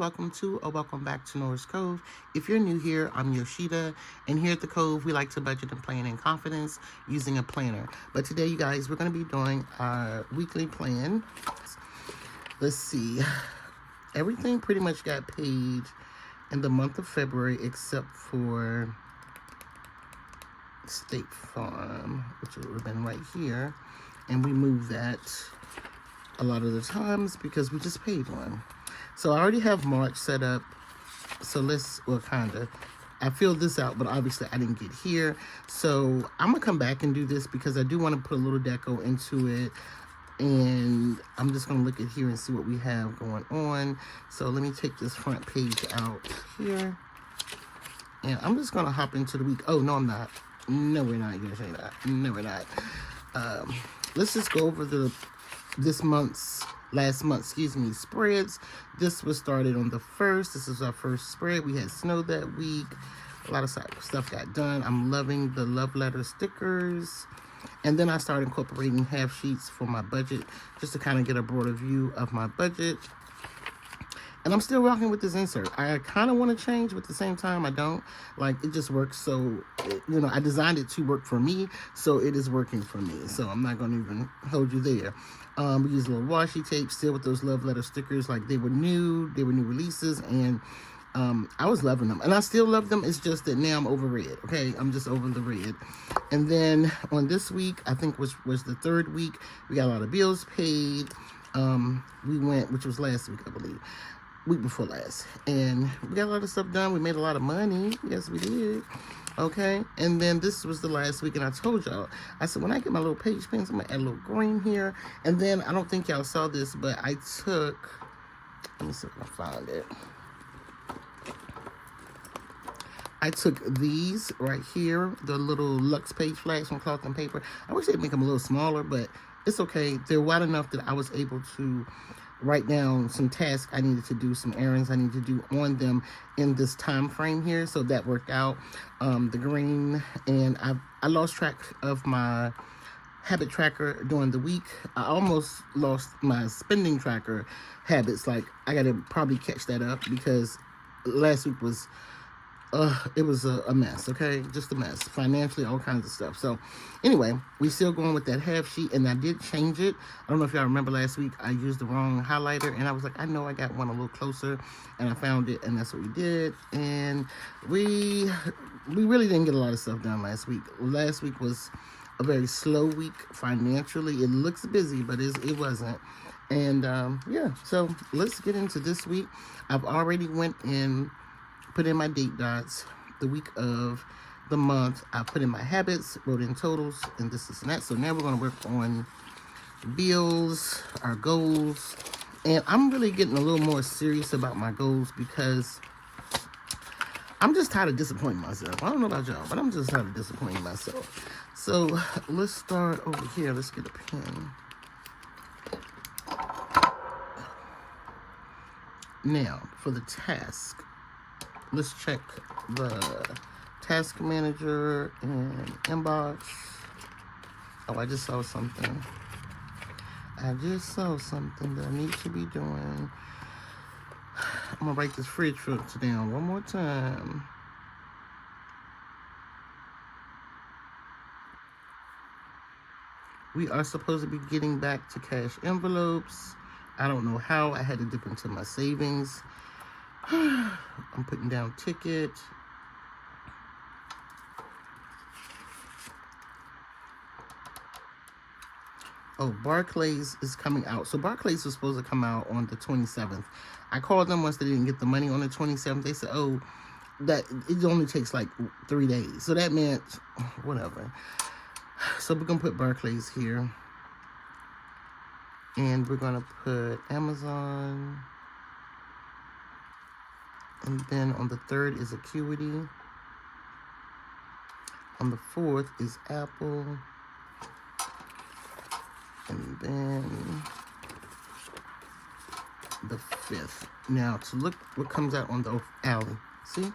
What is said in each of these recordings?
welcome to or welcome back to Noras Cove. If you're new here, I'm Yoshida, and here at the Cove, we like to budget and plan in confidence using a planner. But today, you guys, we're going to be doing our weekly plan. Let's see. Everything pretty much got paid in the month of February except for State Farm, which would have been right here. And we moved that a lot of the times because we just paid one. So I already have March set up. So I filled this out, but obviously I didn't get here. So I'm gonna come back and do this because I do want to put a little deco into it. And I'm just gonna look at here and see what we have going on. So let me take this front page out here. And I'm just gonna hop into the week. Oh, no, I'm not. No, we're not gonna say that. No, we're not. Let's just go over last month's spreads. This was started on the 1st. This is our first spread. We had snow that week. A lot of stuff got done. I'm loving the love letter stickers. And then I started incorporating half sheets for my budget just to kind of get a broader view of my budget. And I'm still rocking with this insert. I kind of want to change, but at the same time, I don't. Like, it just works. So, I designed it to work for me, so it is working for me. So I'm not going to even hold you there. We use a little washi tape still with those love letter stickers. Like, they were new releases, and I was loving them. And I still love them. It's just that now I'm over red, okay? I'm just over the red. And then on this week, I think was the third week, we got a lot of bills paid. We went, which was last week, I believe. Week before last, and we got a lot of stuff done. We made a lot of money. Yes, we did. Okay, and then this was the last week, and I told y'all, I said, when I get my little page pins, I'm gonna add a little green here. And then I don't think y'all saw this, but I took, let me see if I found it. I took these right here, the little Luxe page flags from Cloth and Paper. I wish they'd make them a little smaller, but it's okay. They're wide enough that I was able to write down some tasks I needed to do, some errands I need to do on them in this time frame here. So that worked out. The green, and I lost track of my habit tracker during the week. I almost lost my spending tracker habits. Like, I gotta probably catch that up because last week was it was a mess, okay? Just a mess. Financially, all kinds of stuff. So, anyway, we still going with that half sheet, and I did change it. I don't know if y'all remember last week, I used the wrong highlighter, and I was like, I know I got one a little closer, and I found it, and that's what we did. And we really didn't get a lot of stuff done last week. Last week was a very slow week financially. It looks busy, but it wasn't. And, yeah, so let's get into this week. I've already went in, put in my date dots, the week of the month. I put in my habits, wrote in totals, and this and that. So now we're going to work on bills, our goals. And I'm really getting a little more serious about my goals because I'm just tired of disappointing myself. I don't know about y'all, but I'm just tired of disappointing myself. So let's start over here. Let's get a pen. Now, for the task, let's check the task manager and inbox. Oh, I just saw something. I just saw something that I need to be doing. I'm gonna write this fridge filter down one more time. We are supposed to be getting back to cash envelopes. I don't know how. I had to dip into my savings. I'm putting down ticket. Oh, Barclays is coming out. So Barclays was supposed to come out on the 27th. I called them once they didn't get the money on the 27th. They said, oh, that it only takes like 3 days. So that meant whatever. So we're going to put Barclays here. And we're going to put Amazon. And then on the 3rd is Acuity. On the 4th is Apple. And then the 5th. Now, to look what comes out on the Alley. See?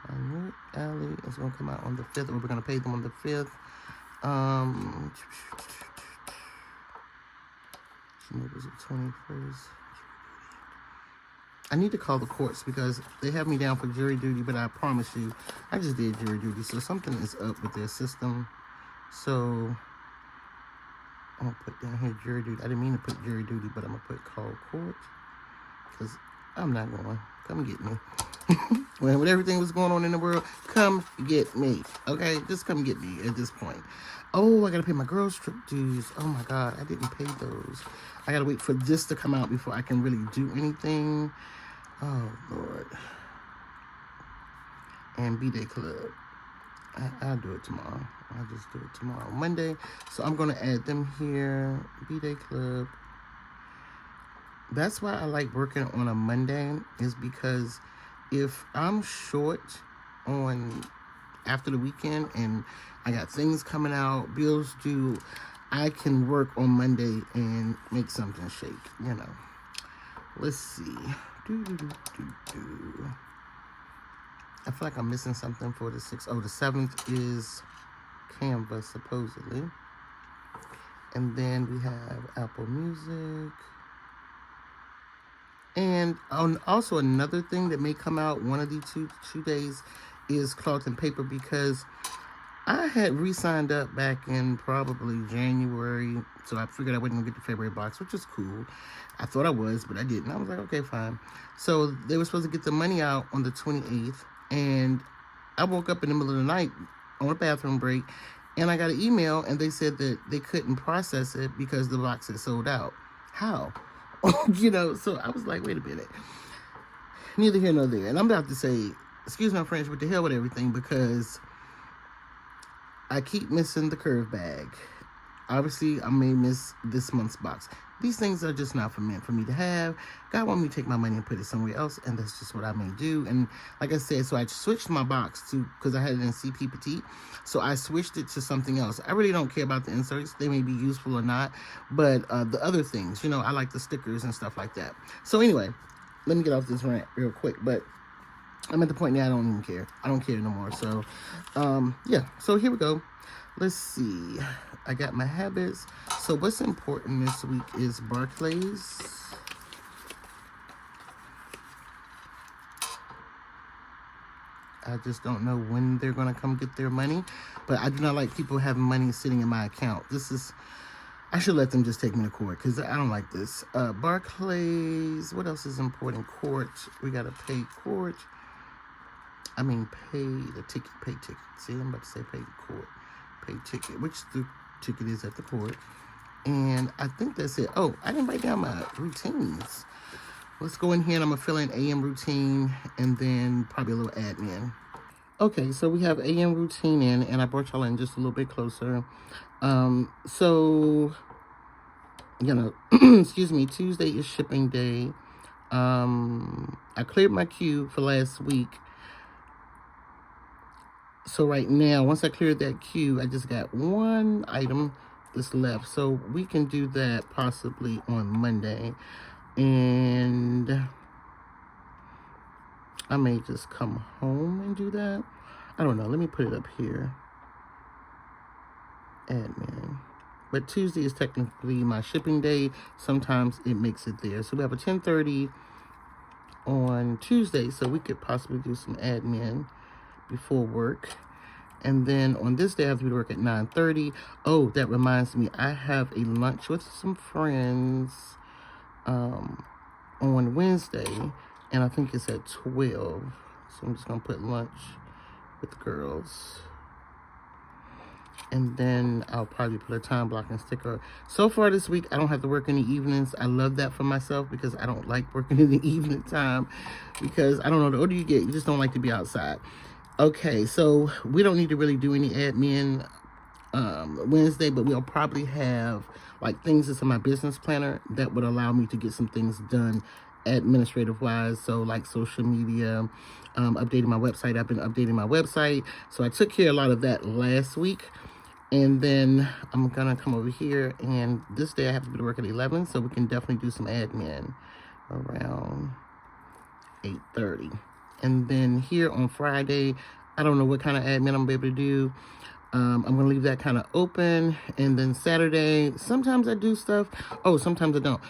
I knew it. Alley is going to come out on the 5th. Or we're going to pay them on the 5th. What was it? 21st. I need to call the courts because they have me down for jury duty, but I promise you, I just did jury duty. So something is up with their system. So I'm going to put down here jury duty. I didn't mean to put jury duty, but I'm going to put call court because I'm not going. Come get me. When everything was going on in the world, come get me. Okay? Just come get me at this point. Oh, I got to pay my girls' trip dues. Oh, my God. I didn't pay those. I got to wait for this to come out before I can really do anything. Oh, Lord. And B-Day Club. I'll do it tomorrow. I'll just do it tomorrow. Monday. So I'm going to add them here. B-Day Club. That's why I like working on a Monday, is because if I'm short on after the weekend and I got things coming out, bills due, I can work on Monday and make something shake, you know. Let's see. I feel like I'm missing something for the 6th. Oh, the 7th is Canva, supposedly. And then we have Apple Music. And also another thing that may come out one of these two days is cloth and paper, because I had re-signed up back in probably January, so I figured I wasn't going to get the February box, which is cool. I thought I was, but I didn't. I was like, okay, fine. So they were supposed to get the money out on the 28th, and I woke up in the middle of the night on a bathroom break, and I got an email, and they said that they couldn't process it because the box had sold out. How? You know, so I was like, wait a minute. Neither here nor there. And I'm about to say, excuse my French, but the hell with everything, because I keep missing the curve bag. Obviously, I may miss this month's box. These things are just not meant for me to have. God want me to take my money and put it somewhere else, and that's just what I may do. And like I said, so I switched my box to, because I had it in CP Petite, so I switched it to something else. I really don't care about the inserts. They may be useful or not, but the other things, you know, I like the stickers and stuff like that. So anyway, let me get off this rant real quick, but I'm at the point now I don't even care. I don't care no more. So, yeah. So here we go. Let's see. I got my habits. So what's important this week is Barclays. I just don't know when they're going to come get their money. But I do not like people having money sitting in my account. I should let them just take me to court, because I don't like this. Barclays. What else is important? Court. We got to pay court. I mean, pay the ticket, pay ticket. See, I'm about to say pay court, pay ticket, which the ticket is at the court. And I think that's it. Oh, I didn't write down my routines. Let's go in here and I'm going to fill in AM routine and then probably a little admin. Okay, so we have AM routine in, and I brought y'all in just a little bit closer. So, you know, excuse me, Tuesday is shipping day. I cleared my queue for last week. So right now, once I cleared that queue, I just got one item that's left. So we can do that possibly on Monday. And I may just come home and do that. I don't know. Let me put it up here. Admin. But Tuesday is technically my shipping day. Sometimes it makes it there. So we have a 10:30 on Tuesday. So we could possibly do some admin before work. And then on this day, I have to be to work at 9:30. Oh, that reminds me. I have a lunch with some friends on Wednesday. And I think it's at 12. So I'm just going to put lunch with the girls. And then I'll probably put a time blocking sticker. So far this week, I don't have to work in the evenings. I love that for myself because I don't like working in the evening time. Because, I don't know, the older you get, you just don't like to be outside. Okay, so we don't need to really do any admin Wednesday, but we'll probably have like things that's in my business planner that would allow me to get some things done administrative wise. So like social media, updating my website. I've been updating my website. So I took care of a lot of that last week. And then I'm going to come over here, and this day I have to be to work at 11, so we can definitely do some admin around 8:30. And then here on Friday, I don't know what kind of admin I'm going to be able to do. I'm going to leave that kind of open. And then Saturday, sometimes I do stuff. Oh, sometimes I don't.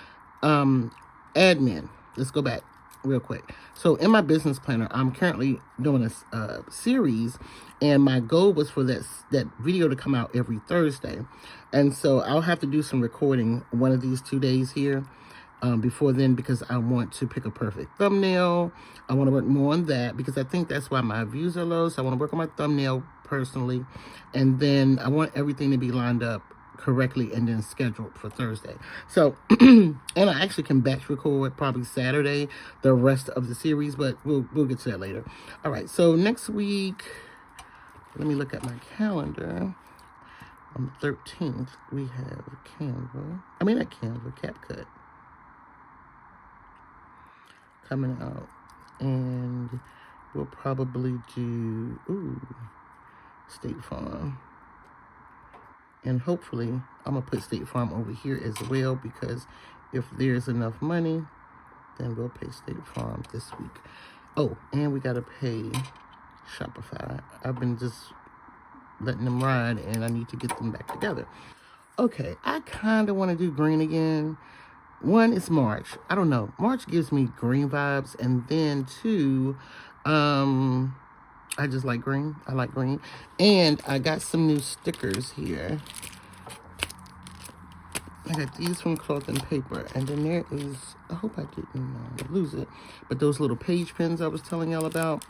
Admin. Let's go back. real quick. So in my business planner, I'm currently doing a series, and my goal was for that video to come out every Thursday. And so I'll have to do some recording one of these 2 days here before then, because I want to pick a perfect thumbnail. I want to work more on that because I think that's why my views are low. So I want to work on my thumbnail personally, and then I want everything to be lined up correctly and then scheduled for Thursday. So, and I actually can batch record probably Saturday the rest of the series, but we'll get to that later. All right, so next week, let me look at my calendar. On the 13th, we have CapCut coming out, and we'll probably do State Farm. And hopefully, I'm going to put State Farm over here as well, because if there's enough money, then we'll pay State Farm this week. Oh, and we got to pay Shopify. I've been just letting them ride, and I need to get them back together. Okay, I kind of want to do green again. One, it's March. I don't know. March gives me green vibes. And then two, I just like green. I like green. And I got some new stickers here. I got these from Cloth and Paper. And then there is, I hope I didn't lose it, but those little page pins I was telling y'all about.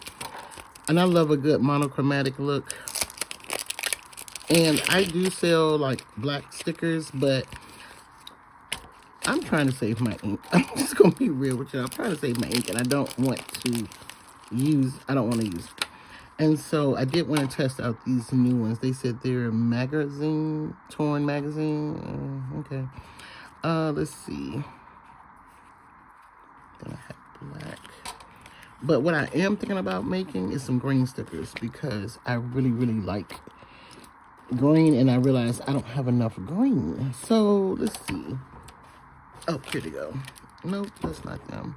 And I love a good monochromatic look. And I do sell like black stickers, but I'm trying to save my ink. I'm just going to be real with y'all. I'm trying to save my ink, and I don't want to use it. And so I did want to test out these new ones. They said they're torn magazine. Okay. Let's see. Then I have black. But what I am thinking about making is some green stickers, because I really, really like green, and I realize I don't have enough green. So let's see. Oh, here they go. Nope, that's not them.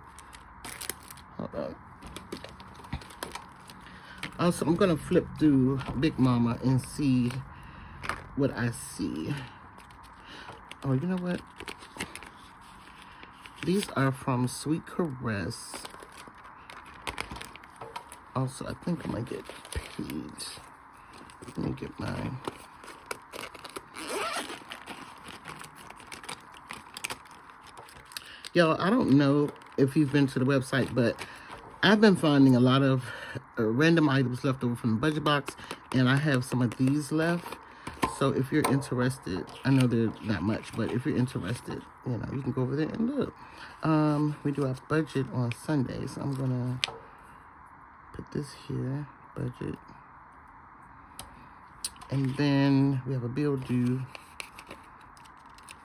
Hold on. Also, I'm going to flip through Big Mama and see what I see. Oh, you know what? These are from Sweet Caress. Also, I think I'm going to get Petite. Let me get mine. Y'all, I don't know if you've been to the website, but I've been finding a lot of random items left over from the budget box, and I have some of these left. So if you're interested, I know they're not much, but if you're interested, you know, you can go over there and look. We do our budget on Sunday, so I'm going to put this here, budget. And then we have a bill due,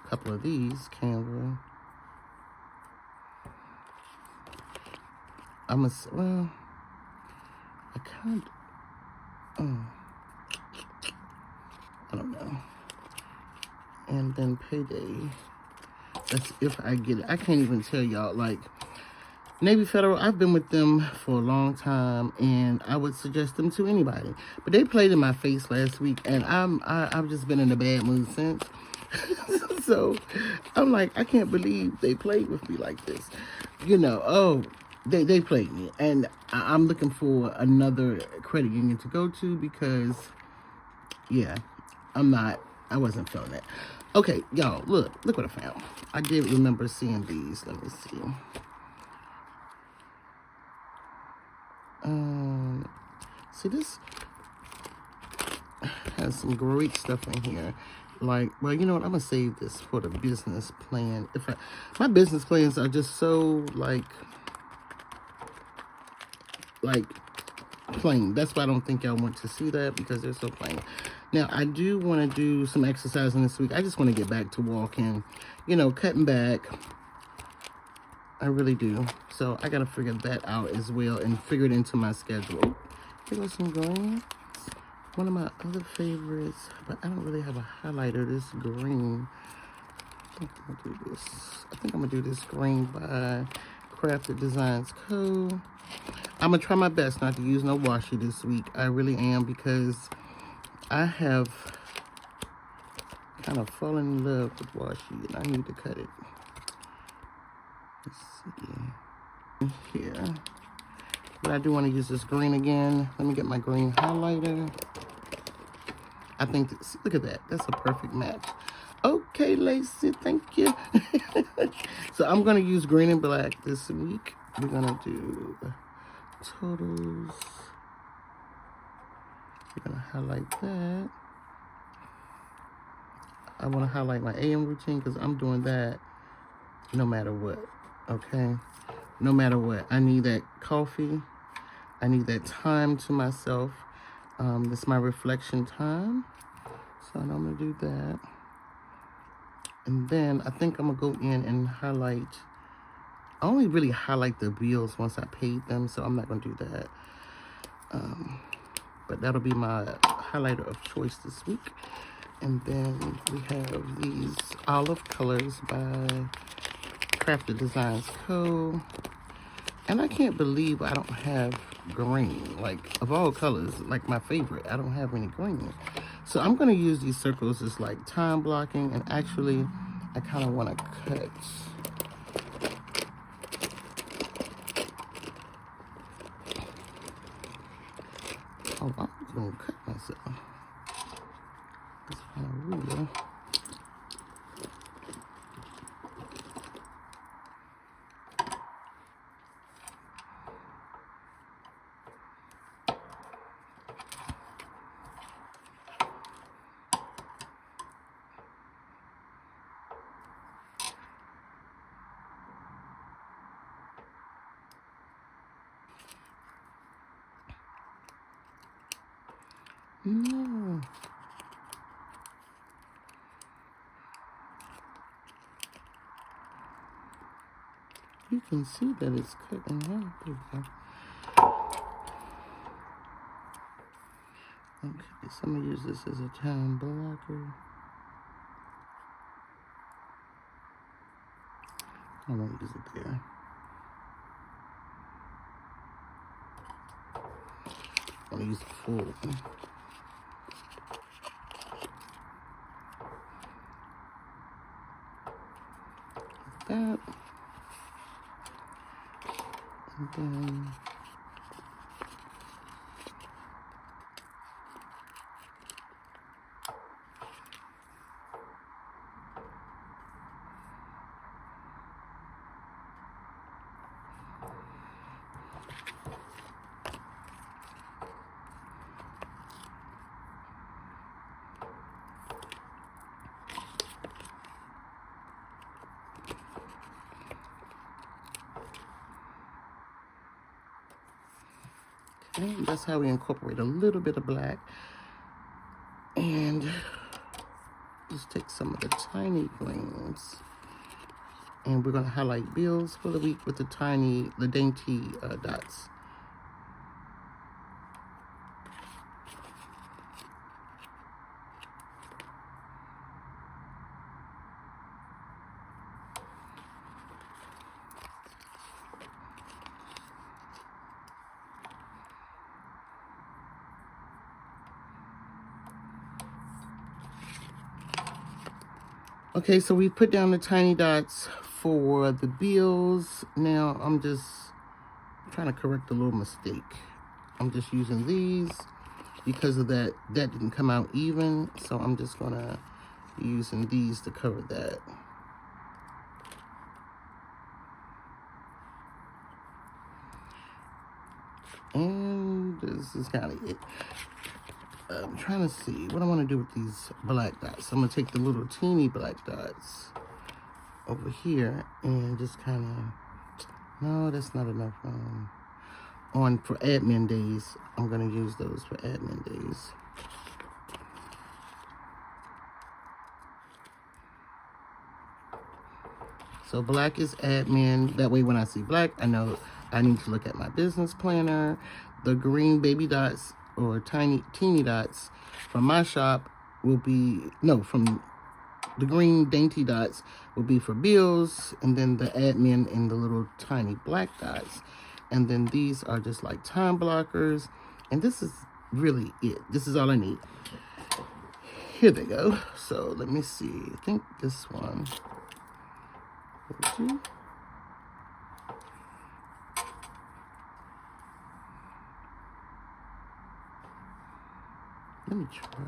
a couple of these, Canva. Well, I can't, I don't know. And then Payday, that's if I get it. I can't even tell y'all, like, Navy Federal, I've been with them for a long time, and I would suggest them to anybody. But they played in my face last week, and I've just been in a bad mood since. So I'm like, I can't believe they played with me like this. You know, they played me, and I'm looking for another credit union to go to, because, yeah, I wasn't feeling it. Okay, y'all, look what I found. I did remember seeing these. Let me see. See, this has some great stuff in here. Like, well, you know what? I'm gonna save this for the business plan. My business plans are just so like plain. That's why I don't think y'all want to see that, because they're so plain. Now, I do want to do some exercising this week. I just want to get back to walking, you know, cutting back. I really do. So I got to figure that out as well and figure it into my schedule. Here goes some green. One of my other favorites, but I don't really have a highlighter. This green. I think I'm going to do this. I think I'm going to do this green by Crafted Designs Co. I'm going to try my best not to use no washi this week. I really am, because I have kind of fallen in love with washi, and I need to cut it. Let's see. here. But I do want to use this green again. Let me get my green highlighter. I think, look at that. That's a perfect match. Okay, Lacey, thank you. So I'm going to use green and black this week. We're going to do totals. We're going to highlight that. I want to highlight my AM routine because I'm doing that no matter what, okay? No matter what. I need that coffee. I need that time to myself. This is my reflection time. So I'm going to do that. And then I think I'm going to go in and highlight. I only really highlight the bills once I paid them, so I'm not going to do that. But that'll be my highlighter of choice this week. And then we have these olive colors by Crafted Designs Co. And I can't believe I don't have green. Like, of all colors, like my favorite, I don't have any green. So I'm going to use these circles as like time blocking. And actually, I kind of want to cut. Oh, I'm going to cut myself. It's kind of real. No. You can see that it's cut in half. Okay, so I'm going to use this as a time blocker. I won't use it there. I'm going to use the full one. That. And then that's how we incorporate a little bit of black. And just take some of the tiny greens. And we're going to highlight bills for the week with the dainty dots. Okay, so we put down the tiny dots for the bills. Now I'm just trying to correct a little mistake. I'm just using these because of that didn't come out even. So I'm just gonna be using these to cover that. And this is kind of it. I'm trying to see what I want to do with these black dots. I'm going to take the little teeny black dots over here and just kind of, no, that's not enough. For admin days, I'm going to use those for admin days. So black is admin. That way when I see black, I know I need to look at my business planner. The green baby dots or teeny dots from my shop will be, no, from the green dainty dots will be for bills, and then the admin and the little tiny black dots. And then these are just like time blockers. And this is really it. This is all I need. Here they go. So let me see. I think this one will do. Let me try.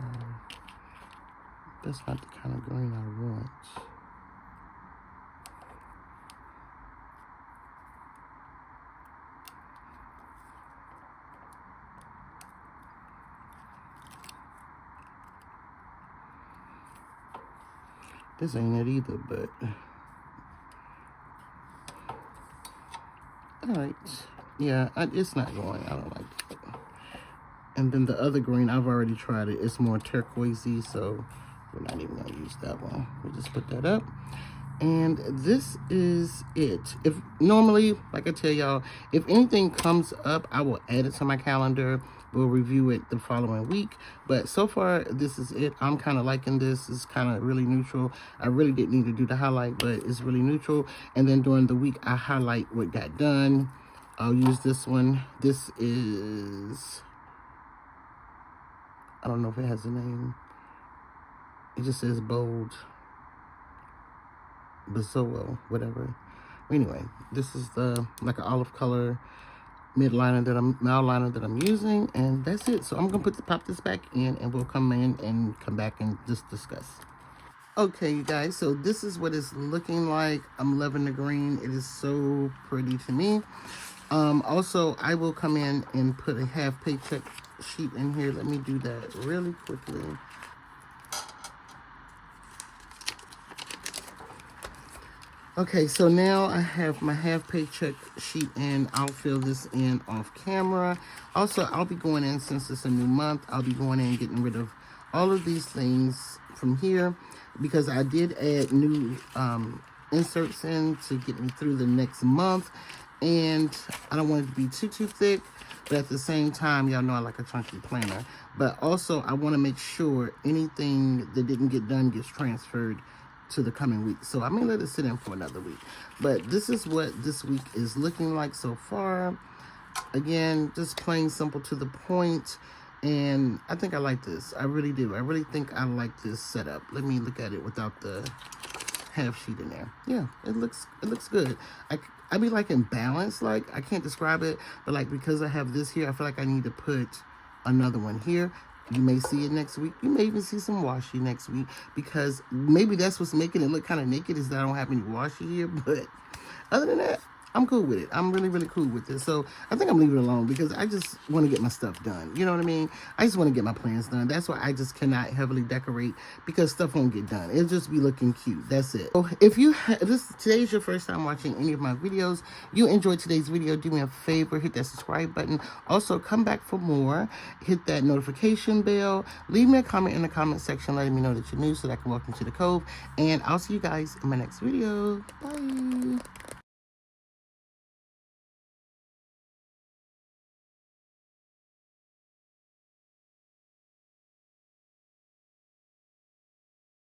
That's not the kind of green I want. This ain't it either, but all right. Yeah, it's not going. I don't like it. And then the other green, I've already tried it. It's more turquoisey, so we're not even gonna use that one. We'll just put that up. And this is it. If normally, like I tell y'all, if anything comes up, I will add it to my calendar. We'll review it the following week. But so far, this is it. I'm kind of liking this. It's kind of really neutral. I really didn't need to do the highlight, but it's really neutral. And then during the week, I highlight what got done. I'll use this one. This is, I don't know if it has a name. It just says bold. Bazoa, whatever. Anyway, this is the like an olive color midliner that I'm using, and that's it. So I'm gonna pop this back in, and we'll come in and come back and just discuss. Okay, you guys, so this is what it's looking like. I'm loving the green. It is so pretty to me. Also, I will come in and put a half paycheck sheet in here. Let me do that really quickly. Okay, so now I have my half paycheck sheet in. I'll fill this in off camera. Also, I'll be going in, since it's a new month, I'll be going in and getting rid of all of these things from here, because I did add new inserts in to get me through the next month. And I don't want it to be too thick, but at the same time, y'all know I like a chunky planner. But also, I want to make sure anything that didn't get done gets transferred to the coming week. So I may let it sit in for another week. But this is what this week is looking like so far. Again, just plain simple to the point. And I think I like this. I really do. I really think I like this setup. Let me look at it without the half sheet in there. Yeah, it looks good. I be liking balance, like I can't describe it, but like because I have this here, I feel like I need to put another one here. You may see it next week. You may even see some washi next week, because maybe that's what's making it look kind of naked, is that I don't have any washi here. But other than that, I'm cool with it. I'm really, really cool with this. So I think I'm leaving it alone, because I just want to get my stuff done. You know what I mean? I just want to get my plans done. That's why I just cannot heavily decorate, because stuff won't get done. It'll just be looking cute. That's it. So if today's your first time watching any of my videos, you enjoyed today's video, do me a favor, hit that subscribe button. Also, come back for more. Hit that notification bell. Leave me a comment in the comment section letting me know that you're new, so that I can welcome you to the Cove. And I'll see you guys in my next video. Bye.